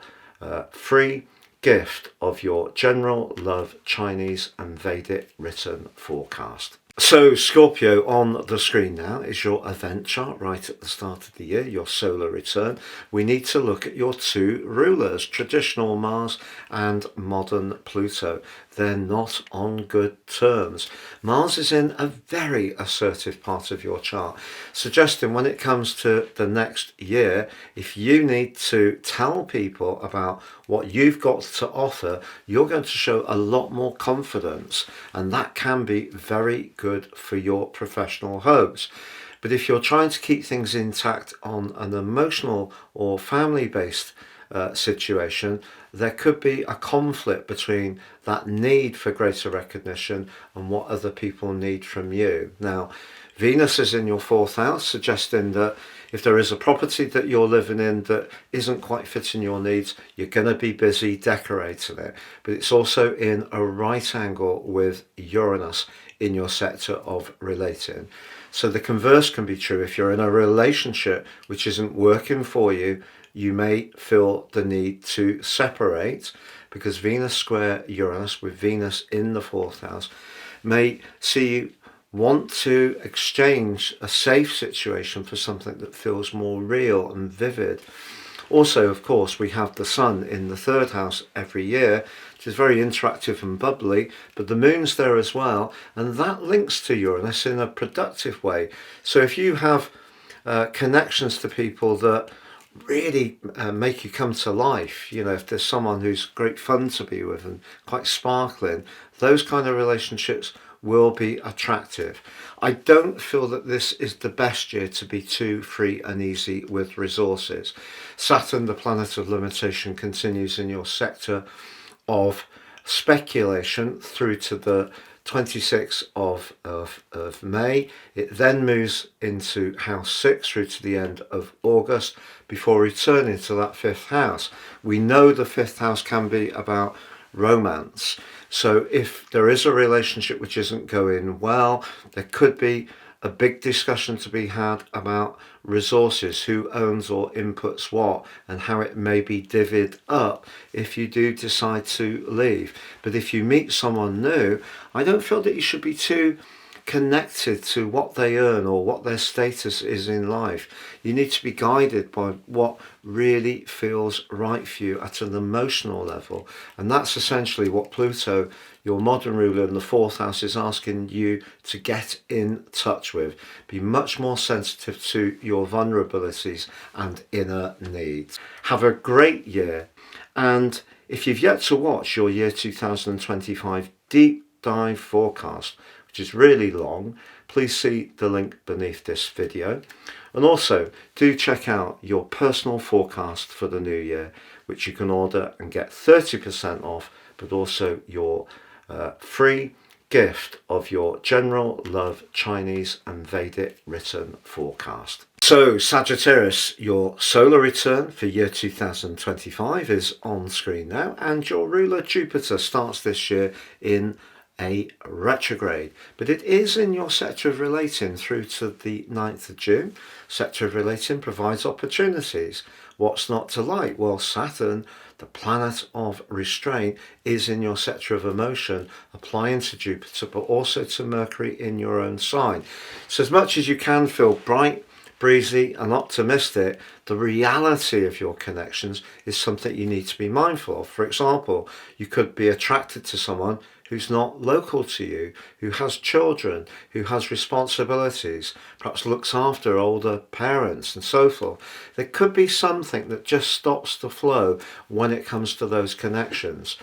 free gift of your General Love Chinese and Vedic written forecast. So Scorpio, on the screen now is your event chart right at the start of the year, your solar return. We need to look at your two rulers, traditional Mars and modern Pluto. They're not on good terms. Mars is in a very assertive part of your chart, suggesting when it comes to the next year, if you need to tell people about what you've got to offer, you're going to show a lot more confidence, and that can be very good for your professional hopes. But if you're trying to keep things intact on an emotional or family-based situation, there could be a conflict between that need for greater recognition and what other people need from you. Now, Venus is in your fourth house, suggesting that if there is a property that you're living in that isn't quite fitting your needs, you're going to be busy decorating it. But it's also in a right angle with Uranus in your sector of relating. So the converse can be true. If you're in a relationship which isn't working for you, you may feel the need to separate, because Venus square Uranus with Venus in the fourth house may see you want to exchange a safe situation for something that feels more real and vivid. Also, of course, we have the Sun in the third house every year, which is very interactive and bubbly, but the Moon's there as well, and that links to Uranus in a productive way. So if you have connections to people that really make you come to life, you know, if there's someone who's great fun to be with and quite sparkling, those kind of relationships will be attractive. I don't feel that this is the best year to be too free and easy with resources. Saturn, the planet of limitation, continues in your sector of speculation through to the 26th of May. It then moves into house 6 through to the end of August before returning to that fifth house. We know the fifth house can be about romance. So if there is a relationship which isn't going well, there could be a big discussion to be had about resources, who owns or inputs what, and how it may be divvied up if you do decide to leave. But if you meet someone new, I don't feel that you should be too connected to what they earn or what their status is in life. You need to be guided by what really feels right for you at an emotional level, and that's essentially what Pluto, your modern ruler in the fourth house, is asking you to get in touch with. Be much more sensitive to your vulnerabilities and inner needs. Have a great year, and if you've yet to watch your year 2025 deep dive forecast, which is really long, please see the link beneath this video. And also do check out your personal forecast for the new year, which you can order and get 30% off, but also your free gift of your General Love Chinese and Vedic written forecast. So Sagittarius, your solar return for year 2025 is on screen now, and your ruler Jupiter starts this year in a retrograde, but it is in your sector of relating through to the 9th of June. Sector of relating provides opportunities. What's not to like? Well, Saturn, the planet of restraint, is in your sector of emotion, applying to Jupiter, but also to Mercury in your own sign. So as much as you can feel bright, breezy and optimistic, the reality of your connections is something you need to be mindful of. For example, you could be attracted to someone who's not local to you, who has children, who has responsibilities, perhaps looks after older parents and so forth. There could be something that just stops the flow when it comes to those connections.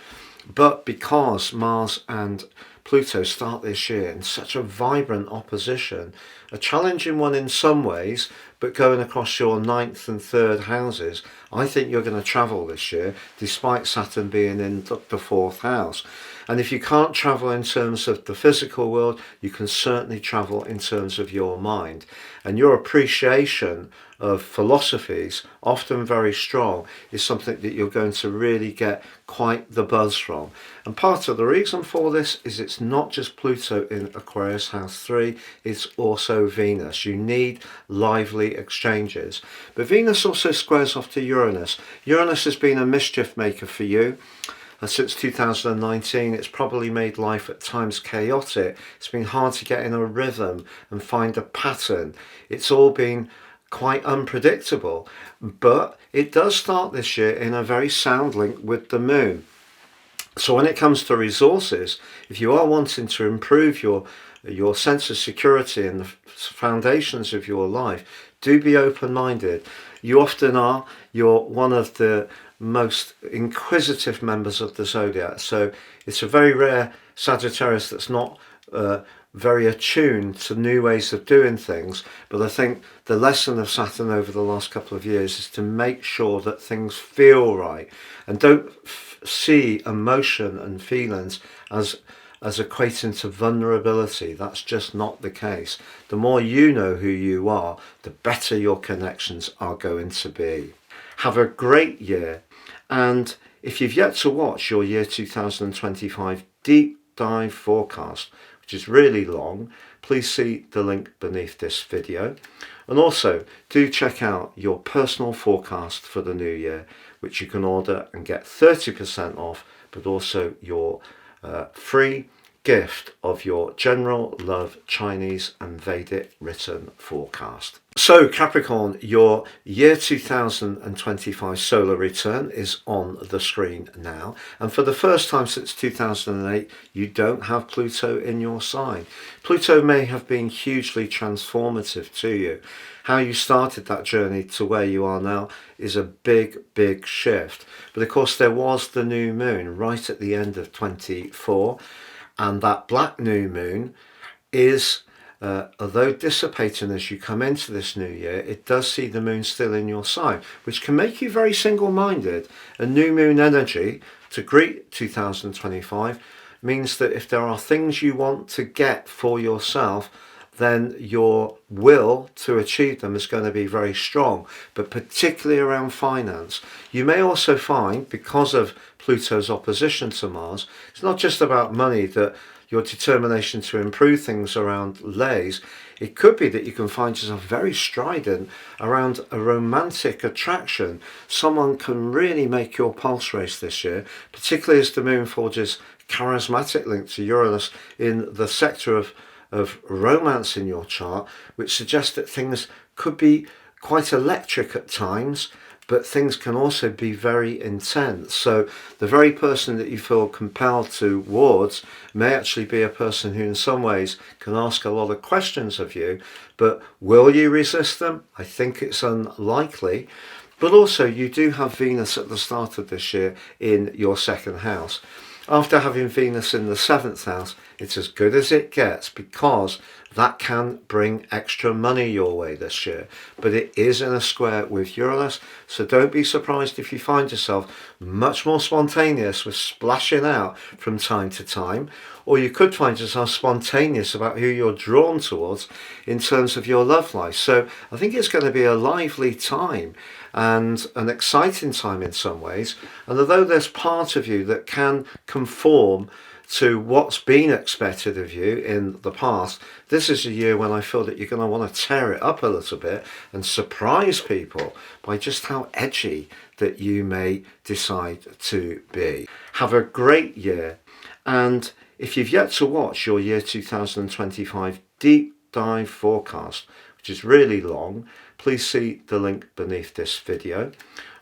But because Mars and Pluto start this year in such a vibrant opposition, a challenging one in some ways, but going across your 9th and 3rd houses, I think you're going to travel this year, despite Saturn being in the 4th house. And if you can't travel in terms of the physical world, you can certainly travel in terms of your mind. And your appreciation of philosophies, often very strong, is something that you're going to really get quite the buzz from. And part of the reason for this is it's not just Pluto in Aquarius house 3, it's also Venus. You need lively exchanges. But Venus also squares off to Uranus. Uranus has been a mischief maker for you. Since 2019, it's probably made life at times chaotic. It's been hard to get in a rhythm and find a pattern. It's all been quite unpredictable, but it does start this year in a very sound link with the moon. So when it comes to resources, if you are wanting to improve your sense of security and the foundations of your life, do be open-minded. You often are. You're one of the most inquisitive members of the Zodiac, so it's a very rare Sagittarius that's not very attuned to new ways of doing things. But I think the lesson of Saturn over the last couple of years is to make sure that things feel right, and don't see emotion and feelings as equating to vulnerability. That's just not the case. The more you know who you are, the better your connections are going to be. Have a great year, and if you've yet to watch your year 2025 deep dive forecast, which is really long, please see the link beneath this video. And also do check out your personal forecast for the new year, which you can order and get 30% off, but also your free gift of your general love Chinese and Vedic written forecast. So Capricorn, your year 2025 solar return is on the screen now, and for the first time since 2008 you don't have Pluto in your sign. Pluto may have been hugely transformative to you. How you started that journey to where you are now is a big shift, but of course there was the new moon right at the end of 24, and that black new moon is although dissipating as you come into this new year, it does see the moon still in your sign, which can make you very single-minded. A new moon energy to greet 2025 means that if there are things you want to get for yourself, then your will to achieve them is going to be very strong, but particularly around finance. You may also find, because of Pluto's opposition to Mars, it's not just about money, that your determination to improve things around lays. It could be that you can find yourself very strident around a romantic attraction. Someone can really make your pulse race this year, particularly as the moon forges charismatic link to Uranus in the sector of romance in your chart, which suggests that things could be quite electric at times, but things can also be very intense. So the very person that you feel compelled towards may actually be a person who in some ways can ask a lot of questions of you, but will you resist them? I think it's unlikely. But also you do have Venus at the start of this year in your 2nd house. After having Venus in the 7th house, it's as good as it gets, because that can bring extra money your way this year. But it is in a square with Uranus, so don't be surprised if you find yourself much more spontaneous with splashing out from time to time, or you could find yourself spontaneous about who you're drawn towards in terms of your love life. So I think it's going to be a lively time and an exciting time in some ways. And although there's part of you that can conform to what's been expected of you in the past, this is a year when I feel that you're going to want to tear it up a little bit and surprise people by just how edgy that you may decide to be. Have a great year, and if you've yet to watch your year 2025 deep dive forecast, which is really long, please see the link beneath this video.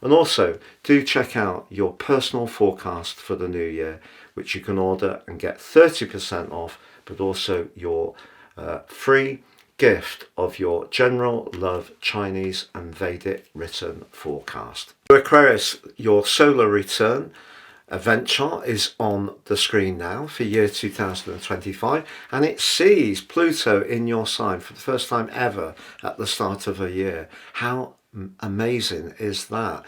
And also do check out your personal forecast for the new year, which you can order and get 30% off, but also your free gift of your general love Chinese and Vedic written forecast. Aquarius, your solar return event chart is on the screen now for year 2025, and it sees Pluto in your sign for the first time ever at the start of a year. How amazing is that?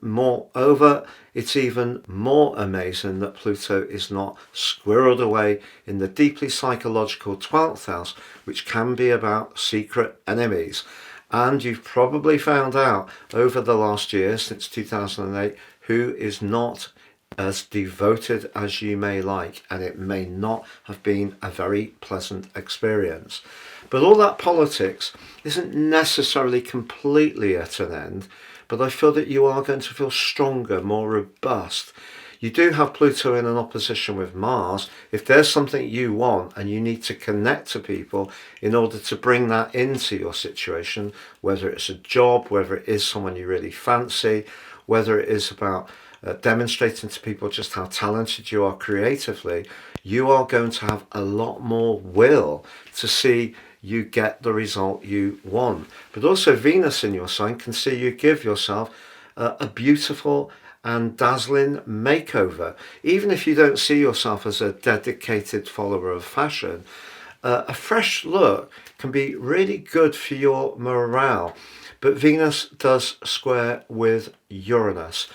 Moreover, it's even more amazing that Pluto is not squirreled away in the deeply psychological 12th house, which can be about secret enemies. And you've probably found out over the last year, since 2008, who is not as devoted as you may like, and it may not have been a very pleasant experience. But all that politics isn't necessarily completely at an end, but I feel that you are going to feel stronger, more robust. You do have Pluto in an opposition with Mars. If there's something you want and you need to connect to people in order to bring that into your situation, whether it's a job, whether it is someone you really fancy, whether it is about demonstrating to people just how talented you are creatively, you are going to have a lot more will to see you get the result you want. But also Venus in your sign can see you give yourself a beautiful and dazzling makeover. Even if you don't see yourself as a dedicated follower of fashion, a fresh look can be really good for your morale. But Venus does square with Uranus.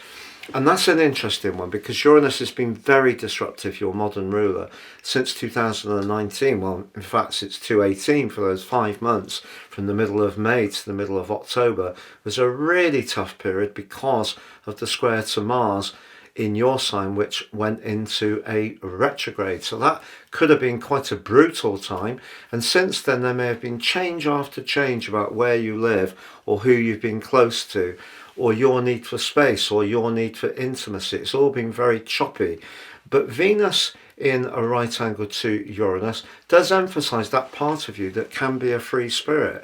And that's an interesting one, because Uranus has been very disruptive, your modern ruler, since 2019. Well, in fact, since 2018, for those 5 months, from the middle of May to the middle of October, was a really tough period because of the square to Mars in your sign, which went into a retrograde. So that could have been quite a brutal time. And since then, there may have been change after change about where you live or who you've been close to, or your need for space, or your need for intimacy. It's all been very choppy. But Venus in a right angle to Uranus does emphasize that part of you that can be a free spirit.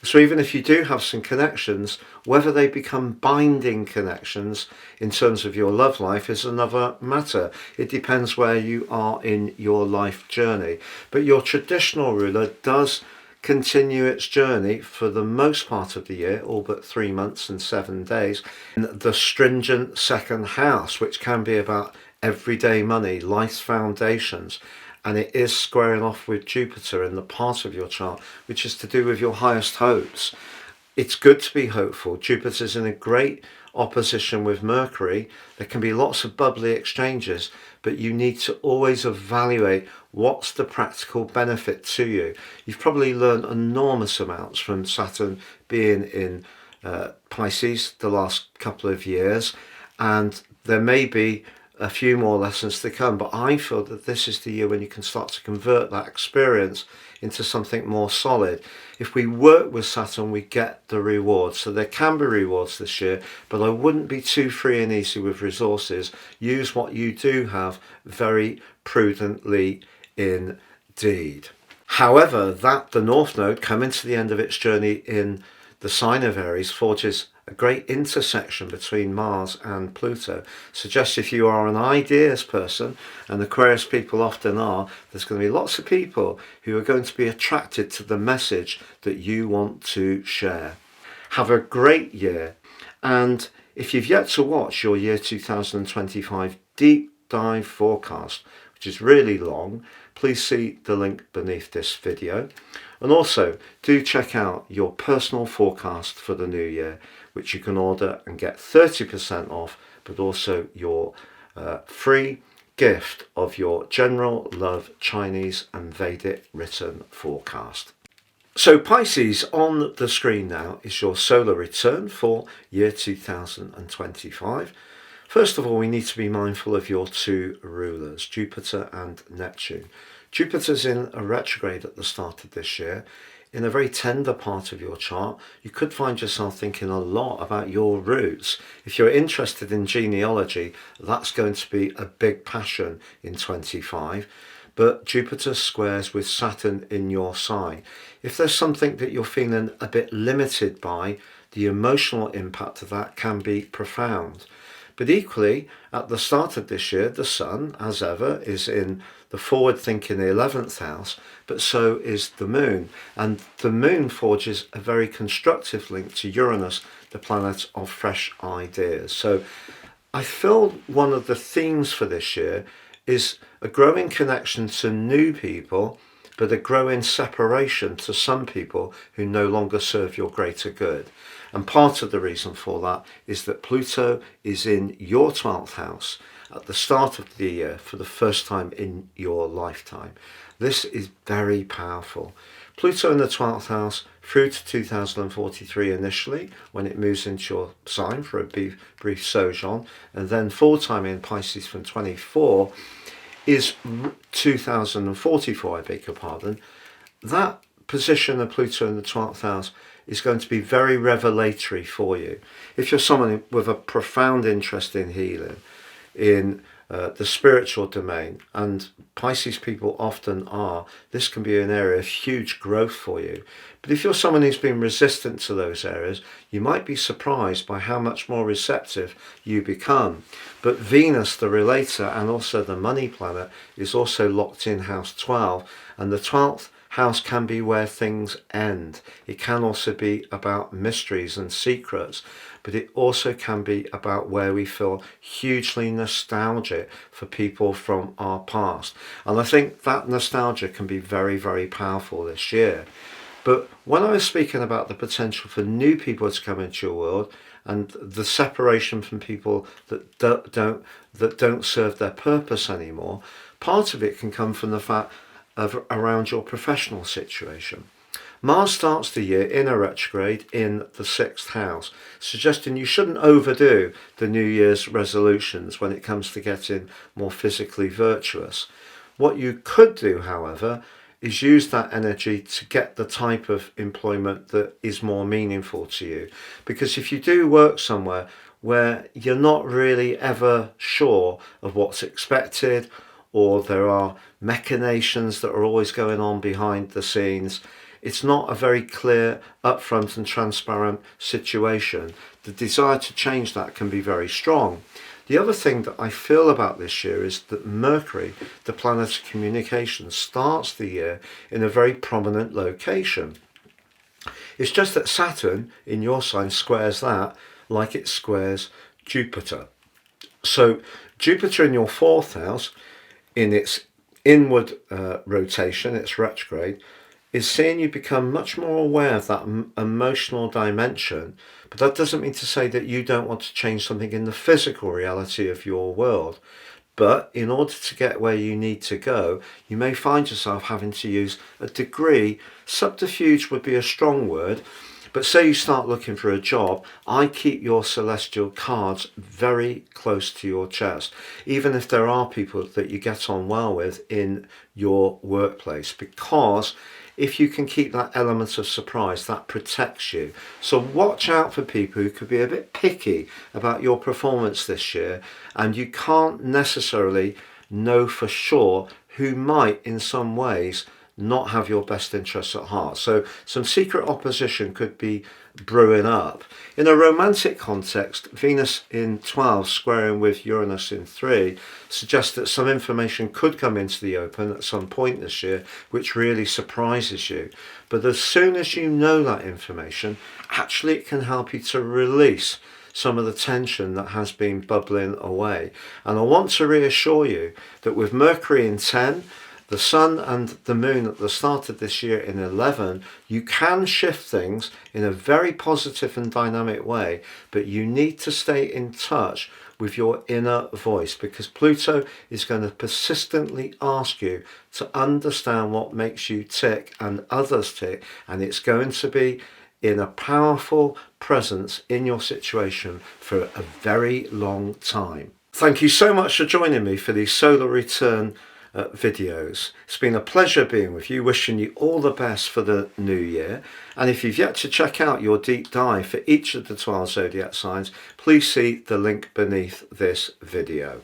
So even if you do have some connections, whether they become binding connections in terms of your love life is another matter. It depends where you are in your life journey. But your traditional ruler does continue its journey for the most part of the year, all but 3 months and 7 days, in the stringent second house, which can be about everyday money, life's foundations. And it is squaring off with Jupiter in the part of your chart which is to do with your highest hopes. It's good to be hopeful. Jupiter's in a great opposition with Mercury. There can be lots of bubbly exchanges, but you need to always evaluate what's the practical benefit to you. You've probably learned enormous amounts from Saturn being in Pisces the last couple of years, and there may be a few more lessons to come, but I feel that this is the year when you can start to convert that experience into something more solid. If we work with Saturn, we get the rewards. So there can be rewards this year, but I wouldn't be too free and easy with resources. Use what you do have very prudently indeed. However, that the North Node coming to the end of its journey in the sign of Aries forges a great intersection between Mars and Pluto. Suggests if you are an ideas person, and Aquarius people often are, there's going to be lots of people who are going to be attracted to the message that you want to share. Have a great year, and if you've yet to watch your year 2025 deep dive forecast, which is really long, please see the link beneath this video. And also do check out your personal forecast for the new year, which you can order and get 30% off, but also your free gift of your General Love Chinese and Vedic written forecast. So Pisces, on the screen now is your solar return for year 2025. First of all, we need to be mindful of your two rulers, Jupiter and Neptune. Jupiter's in a retrograde at the start of this year. In a very tender part of your chart, you could find yourself thinking a lot about your roots. If you're interested in genealogy, that's going to be a big passion in 25. But Jupiter squares with Saturn in your sign. If there's something that you're feeling a bit limited by, the emotional impact of that can be profound. But equally, at the start of this year, the Sun, as ever, is in the forward-thinking 11th house, but so is the Moon. And the Moon forges a very constructive link to Uranus, the planet of fresh ideas. So I feel one of the themes for this year is a growing connection to new people, but a growing separation to some people who no longer serve your greater good. And part of the reason for that is that Pluto is in your 12th house at the start of the year for the first time in your lifetime. This is very powerful. Pluto in the 12th house through to 2043 initially, when it moves into your sign for a brief sojourn, and then full time in Pisces from 24 is 2044, I beg your pardon. That position of Pluto in the 12th house is going to be very revelatory for you. If you're someone with a profound interest in healing, in the spiritual domain, and Pisces people often are, this can be an area of huge growth for you. But if you're someone who's been resistant to those areas, you might be surprised by how much more receptive you become. But Venus, the relator, and also the money planet, is also locked in house 12, and the 12th house can be where things end. It can also be about mysteries and secrets, but it also can be about where we feel hugely nostalgic for people from our past. And I think that nostalgia can be very, very powerful this year. But when I was speaking about the potential for new people to come into your world and the separation from people that don't serve their purpose anymore, part of it can come from the fact of around your professional situation. Mars starts the year in a retrograde in the 6th house, suggesting you shouldn't overdo the New Year's resolutions when it comes to getting more physically virtuous. What you could do, however, is use that energy to get the type of employment that is more meaningful to you. Because if you do work somewhere where you're not really ever sure of what's expected, or there are machinations that are always going on behind the scenes, it's not a very clear, upfront and transparent situation. The desire to change that can be very strong. The other thing that I feel about this year is that Mercury, the planet of communication, starts the year in a very prominent location. It's just that Saturn in your sign squares that like it squares Jupiter. So Jupiter in your 4th house, in its inward rotation, its retrograde, is seeing you become much more aware of that emotional dimension. But that doesn't mean to say that you don't want to change something in the physical reality of your world. But in order to get where you need to go, you may find yourself having to use a degree, subterfuge would be a strong word, but say you start looking for a job, I keep your celestial cards very close to your chest, even if there are people that you get on well with in your workplace, because if you can keep that element of surprise, that protects you. So watch out for people who could be a bit picky about your performance this year, and you can't necessarily know for sure who might in some ways not have your best interests at heart. So some secret opposition could be brewing up. In a romantic context, Venus in 12 squaring with Uranus in 3 suggests that some information could come into the open at some point this year which really surprises you. But as soon as you know that information, actually it can help you to release some of the tension that has been bubbling away. And I want to reassure you that with Mercury in 10, the Sun and the Moon at the start of this year in 11, you can shift things in a very positive and dynamic way, but you need to stay in touch with your inner voice, because Pluto is going to persistently ask you to understand what makes you tick and others tick, and it's going to be in a powerful presence in your situation for a very long time. Thank you so much for joining me for these solar return videos. It's been a pleasure being with you, wishing you all the best for the new year. And if you've yet to check out your deep dive for each of the 12 zodiac signs, please see the link beneath this video.